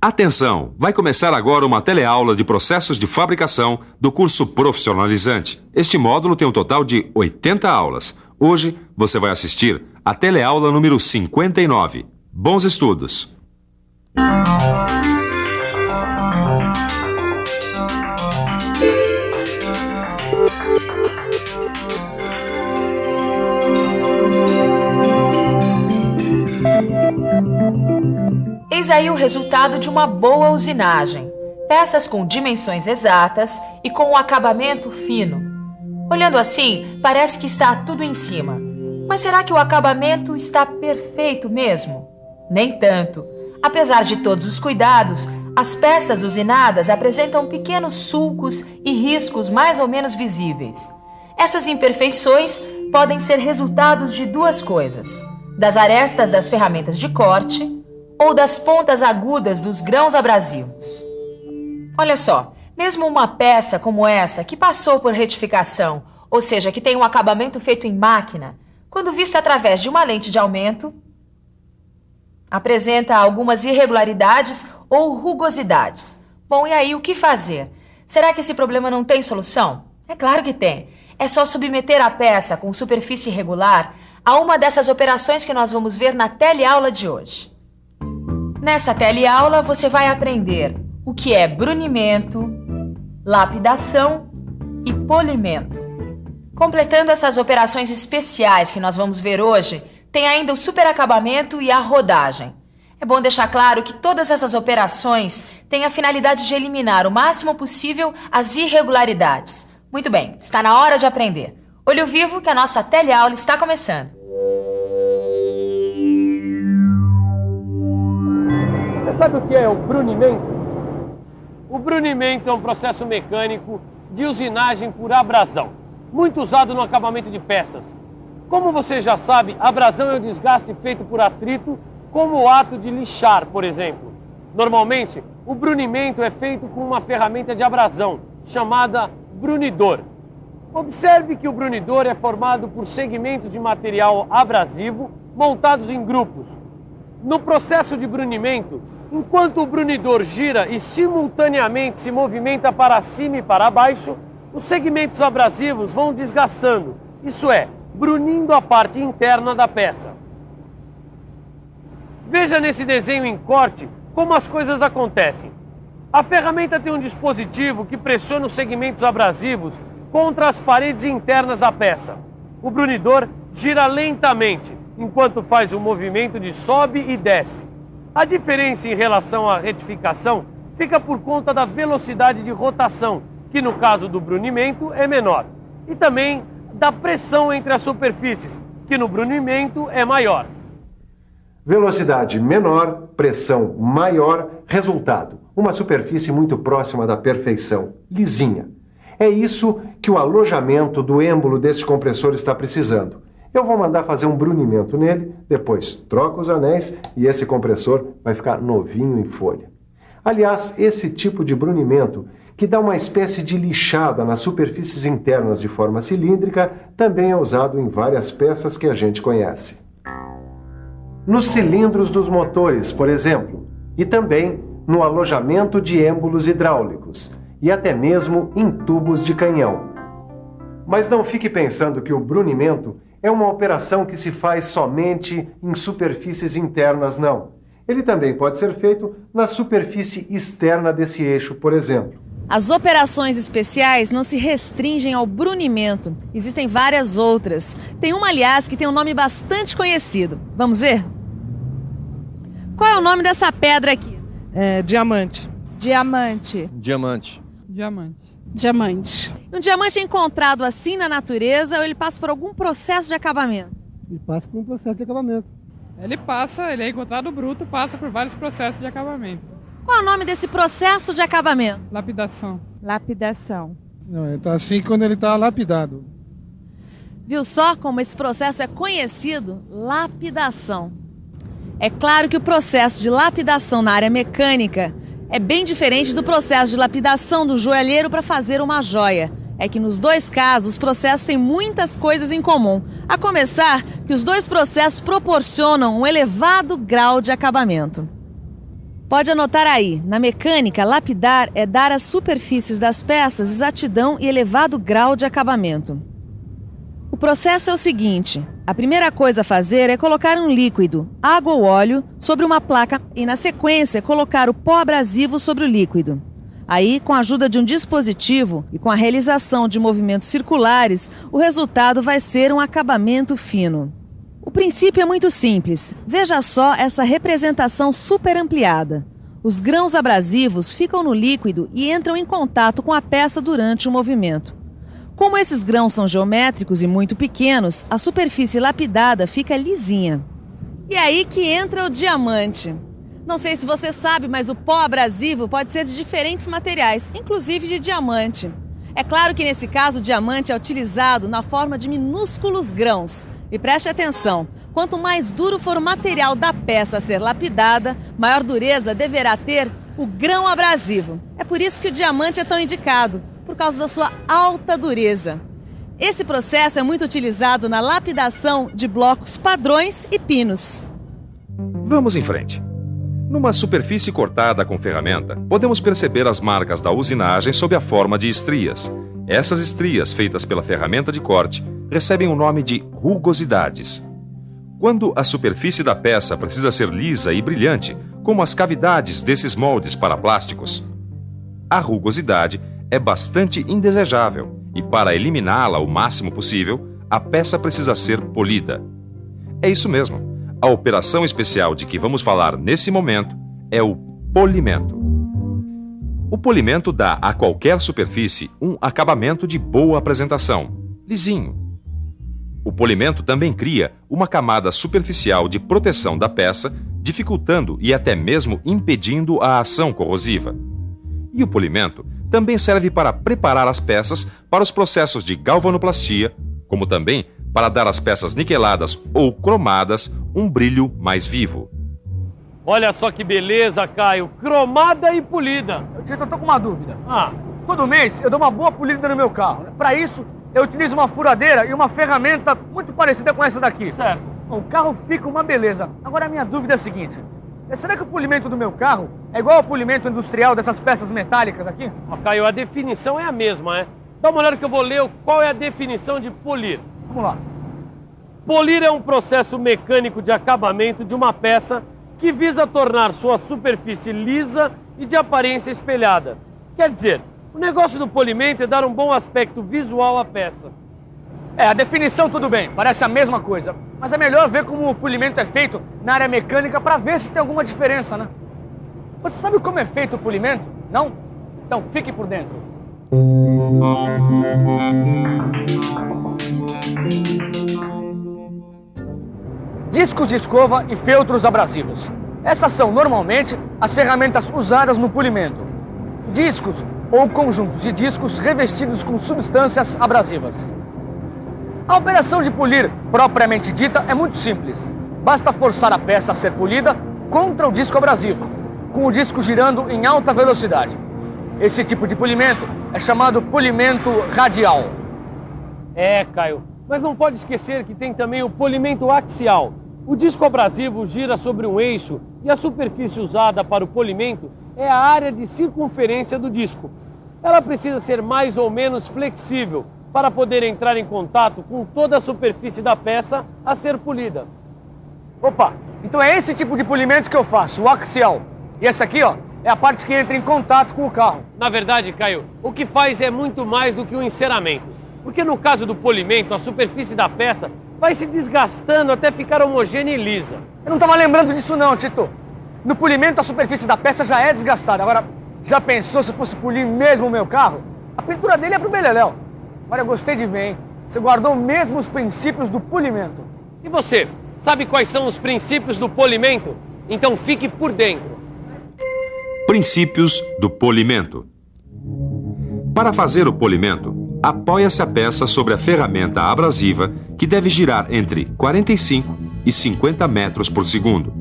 Atenção! Vai começar agora uma teleaula de processos de fabricação do curso profissionalizante. Este módulo tem um total de 80 aulas. Hoje você vai assistir a teleaula número 59. Bons estudos! Eis aí o resultado de uma boa usinagem. Peças com dimensões exatas e com um acabamento fino. Olhando assim, parece que está tudo em cima. Mas será que o acabamento está perfeito mesmo? Nem tanto. Apesar de todos os cuidados, as peças usinadas apresentam pequenos sulcos e riscos mais ou menos visíveis. Essas imperfeições podem ser resultados de duas coisas: das arestas das ferramentas de corte ou das pontas agudas dos grãos abrasivos. Olha só, mesmo uma peça como essa, que passou por retificação, ou seja, que tem um acabamento feito em máquina, quando vista através de uma lente de aumento, apresenta algumas irregularidades ou rugosidades. Bom, e aí o que fazer? Será que esse problema não tem solução? É claro que tem. É só submeter a peça com superfície irregular a uma dessas operações que nós vamos ver na teleaula de hoje. Nessa teleaula você vai aprender o que é brunimento, lapidação e polimento. Completando essas operações especiais que nós vamos ver hoje, tem ainda o superacabamento e a rodagem. É bom deixar claro que todas essas operações têm a finalidade de eliminar o máximo possível as irregularidades. Muito bem, está na hora de aprender. Olho vivo que a nossa teleaula está começando. Você sabe o que é o brunimento? O brunimento é um processo mecânico de usinagem por abrasão, muito usado no acabamento de peças. Como você já sabe, abrasão é o desgaste feito por atrito, como o ato de lixar, por exemplo. Normalmente, o brunimento é feito com uma ferramenta de abrasão, chamada brunidor. Observe que o brunidor é formado por segmentos de material abrasivo montados em grupos. No processo de brunimento, enquanto o brunidor gira e simultaneamente se movimenta para cima e para baixo, os segmentos abrasivos vão desgastando, isso é, brunindo a parte interna da peça. Veja nesse desenho em corte como as coisas acontecem. A ferramenta tem um dispositivo que pressiona os segmentos abrasivos contra as paredes internas da peça. O brunidor gira lentamente, enquanto faz o movimento de sobe e desce. A diferença em relação à retificação fica por conta da velocidade de rotação, que no caso do brunimento é menor, e também da pressão entre as superfícies, que no brunimento é maior. Velocidade menor, pressão maior, resultado: uma superfície muito próxima da perfeição, lisinha. É isso que o alojamento do êmbolo deste compressor está precisando. Eu vou mandar fazer um brunimento nele, depois troco os anéis e esse compressor vai ficar novinho em folha. Aliás, esse tipo de brunimento, que dá uma espécie de lixada nas superfícies internas de forma cilíndrica, também é usado em várias peças que a gente conhece. Nos cilindros dos motores, por exemplo, e também no alojamento de êmbolos hidráulicos, e até mesmo em tubos de canhão. Mas não fique pensando que o brunimento é uma operação que se faz somente em superfícies internas, não. Ele também pode ser feito na superfície externa desse eixo, por exemplo. As operações especiais não se restringem ao brunimento. Existem várias outras. Tem uma, aliás, que tem um nome bastante conhecido. Vamos ver? Qual é o nome dessa pedra aqui? Diamante. Diamante. Diamante. Diamante. Diamante. Um diamante é encontrado assim na natureza ou ele passa por algum processo de acabamento? Ele passa por um processo de acabamento. Ele é encontrado bruto, passa por vários processos de acabamento. Qual é o nome desse processo de acabamento? Lapidação. Lapidação. Não, ele está assim quando ele está lapidado. Viu só como esse processo é conhecido? Lapidação. É claro que o processo de lapidação na área mecânica é bem diferente do processo de lapidação do joalheiro para fazer uma joia. É que nos dois casos os processos têm muitas coisas em comum. A começar que os dois processos proporcionam um elevado grau de acabamento. Pode anotar aí, na mecânica, lapidar é dar às superfícies das peças exatidão e elevado grau de acabamento. O processo é o seguinte: a primeira coisa a fazer é colocar um líquido, água ou óleo, sobre uma placa e, na sequência, colocar o pó abrasivo sobre o líquido. Aí, com a ajuda de um dispositivo e com a realização de movimentos circulares, o resultado vai ser um acabamento fino. O princípio é muito simples. Veja só essa representação super ampliada. Os grãos abrasivos ficam no líquido e entram em contato com a peça durante o movimento. Como esses grãos são geométricos e muito pequenos, a superfície lapidada fica lisinha. E aí que entra o diamante. Não sei se você sabe, mas o pó abrasivo pode ser de diferentes materiais, inclusive de diamante. É claro que nesse caso o diamante é utilizado na forma de minúsculos grãos. E preste atenção, quanto mais duro for o material da peça a ser lapidada, maior dureza deverá ter o grão abrasivo. É por isso que o diamante é tão indicado, por causa da sua alta dureza. Esse processo é muito utilizado na lapidação de blocos padrões e pinos. Vamos em frente. Numa superfície cortada com ferramenta, podemos perceber as marcas da usinagem sob a forma de estrias. Essas estrias, feitas pela ferramenta de corte, recebem o nome de rugosidades. Quando a superfície da peça precisa ser lisa e brilhante, como as cavidades desses moldes para plásticos, a rugosidade é bastante indesejável e, para eliminá-la o máximo possível, a peça precisa ser polida. É isso mesmo. A operação especial de que vamos falar nesse momento é o polimento. O polimento dá a qualquer superfície um acabamento de boa apresentação, lisinho. O polimento também cria uma camada superficial de proteção da peça, dificultando e até mesmo impedindo a ação corrosiva. E o polimento também serve para preparar as peças para os processos de galvanoplastia, como também para dar às peças niqueladas ou cromadas um brilho mais vivo. Olha só que beleza, Caio. Cromada e polida. Eu tô com uma dúvida. Todo mês eu dou uma boa polida no meu carro. Para isso, eu utilizo uma furadeira e uma ferramenta muito parecida com essa daqui. Certo. Bom, o carro fica uma beleza. Agora a minha dúvida é a seguinte: será que o polimento do meu carro é igual ao polimento industrial dessas peças metálicas aqui? Caio, a definição é a mesma, é? Dá uma olhada que eu vou ler qual é a definição de polir. Vamos lá. Polir é um processo mecânico de acabamento de uma peça que visa tornar sua superfície lisa e de aparência espelhada. Quer dizer, o negócio do polimento é dar um bom aspecto visual à peça. A definição tudo bem, parece a mesma coisa. Mas é melhor ver como o polimento é feito na área mecânica para ver se tem alguma diferença, né? Você sabe como é feito o polimento? Não? Então fique por dentro. Discos de escova e feltros abrasivos. Essas são normalmente as ferramentas usadas no polimento. Discos ou conjuntos de discos revestidos com substâncias abrasivas. A operação de polir, propriamente dita, é muito simples. Basta forçar a peça a ser polida contra o disco abrasivo, com o disco girando em alta velocidade. Esse tipo de polimento é chamado polimento radial. Caio, mas não pode esquecer que tem também o polimento axial. O disco abrasivo gira sobre um eixo e a superfície usada para o polimento é a área de circunferência do disco. Ela precisa ser mais ou menos flexível para poder entrar em contato com toda a superfície da peça a ser polida. Opa, então é esse tipo de polimento que eu faço, o axial. E essa aqui, é a parte que entra em contato com o carro. Na verdade, Caio, o que faz é muito mais do que o enceramento. Porque no caso do polimento, a superfície da peça vai se desgastando até ficar homogênea e lisa. Eu não estava lembrando disso não, Tito. No polimento, a superfície da peça já é desgastada. Agora, já pensou se fosse polir mesmo o meu carro? A pintura dele é pro beleléu. Agora, eu gostei de ver, hein? Você guardou mesmo os princípios do polimento. E você, sabe quais são os princípios do polimento? Então fique por dentro. Princípios do polimento. Para fazer o polimento, apoia-se a peça sobre a ferramenta abrasiva, que deve girar entre 45 e 50 metros por segundo.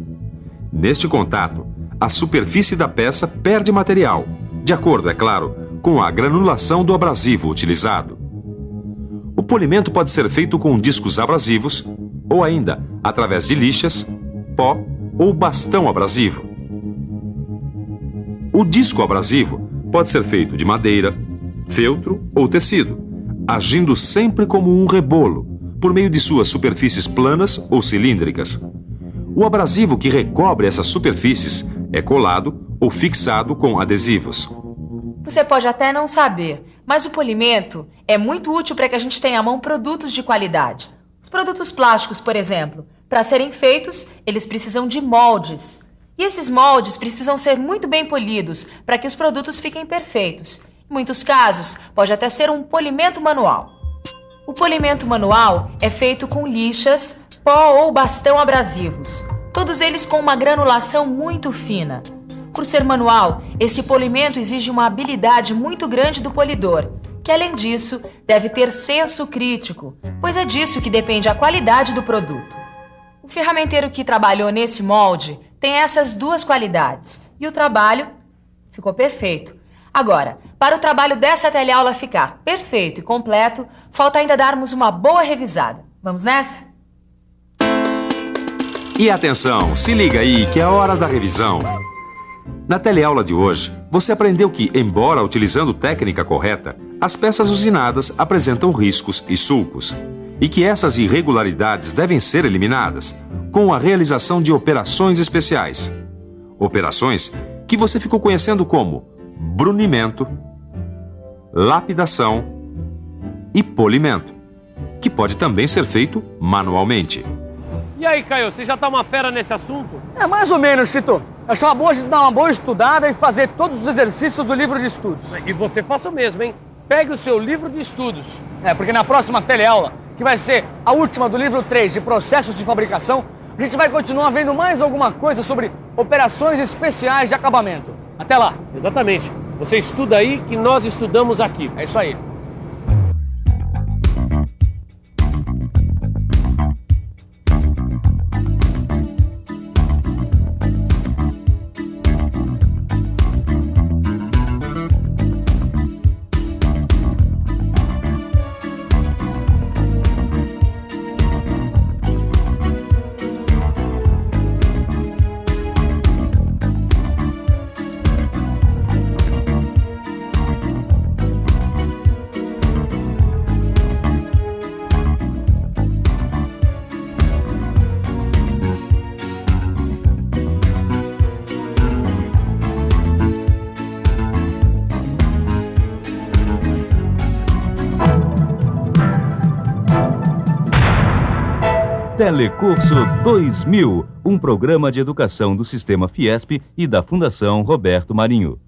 Neste contato, a superfície da peça perde material, de acordo, é claro, com a granulação do abrasivo utilizado. O polimento pode ser feito com discos abrasivos ou ainda através de lixas, pó ou bastão abrasivo. O disco abrasivo pode ser feito de madeira, feltro ou tecido, agindo sempre como um rebolo, por meio de suas superfícies planas ou cilíndricas. O abrasivo que recobre essas superfícies é colado ou fixado com adesivos. Você pode até não saber, mas o polimento é muito útil para que a gente tenha à mão produtos de qualidade. Os produtos plásticos, por exemplo, para serem feitos, eles precisam de moldes. E esses moldes precisam ser muito bem polidos para que os produtos fiquem perfeitos. Em muitos casos, pode até ser um polimento manual. O polimento manual é feito com lixas, pó ou bastão abrasivos, todos eles com uma granulação muito fina. Por ser manual, esse polimento exige uma habilidade muito grande do polidor, que além disso, deve ter senso crítico, pois é disso que depende a qualidade do produto. O ferramenteiro que trabalhou nesse molde tem essas duas qualidades, e o trabalho ficou perfeito. Agora, para o trabalho dessa teleaula ficar perfeito e completo, falta ainda darmos uma boa revisada. Vamos nessa? E atenção, se liga aí que é a hora da revisão. Na teleaula de hoje, você aprendeu que, embora utilizando técnica correta, as peças usinadas apresentam riscos e sulcos, e que essas irregularidades devem ser eliminadas com a realização de operações especiais. Operações que você ficou conhecendo como brunimento, lapidação e polimento, que pode também ser feito manualmente. E aí, Caio, você já tá uma fera nesse assunto? É mais ou menos, Chito. Acho uma boa a gente dar uma boa estudada e fazer todos os exercícios do livro de estudos. E você faça o mesmo, hein? Pegue o seu livro de estudos. Porque na próxima teleaula, que vai ser a última do livro 3 de processos de fabricação, a gente vai continuar vendo mais alguma coisa sobre operações especiais de acabamento. Até lá. Exatamente. Você estuda aí que nós estudamos aqui. É isso aí. Telecurso 2000, um programa de educação do Sistema Fiesp e da Fundação Roberto Marinho.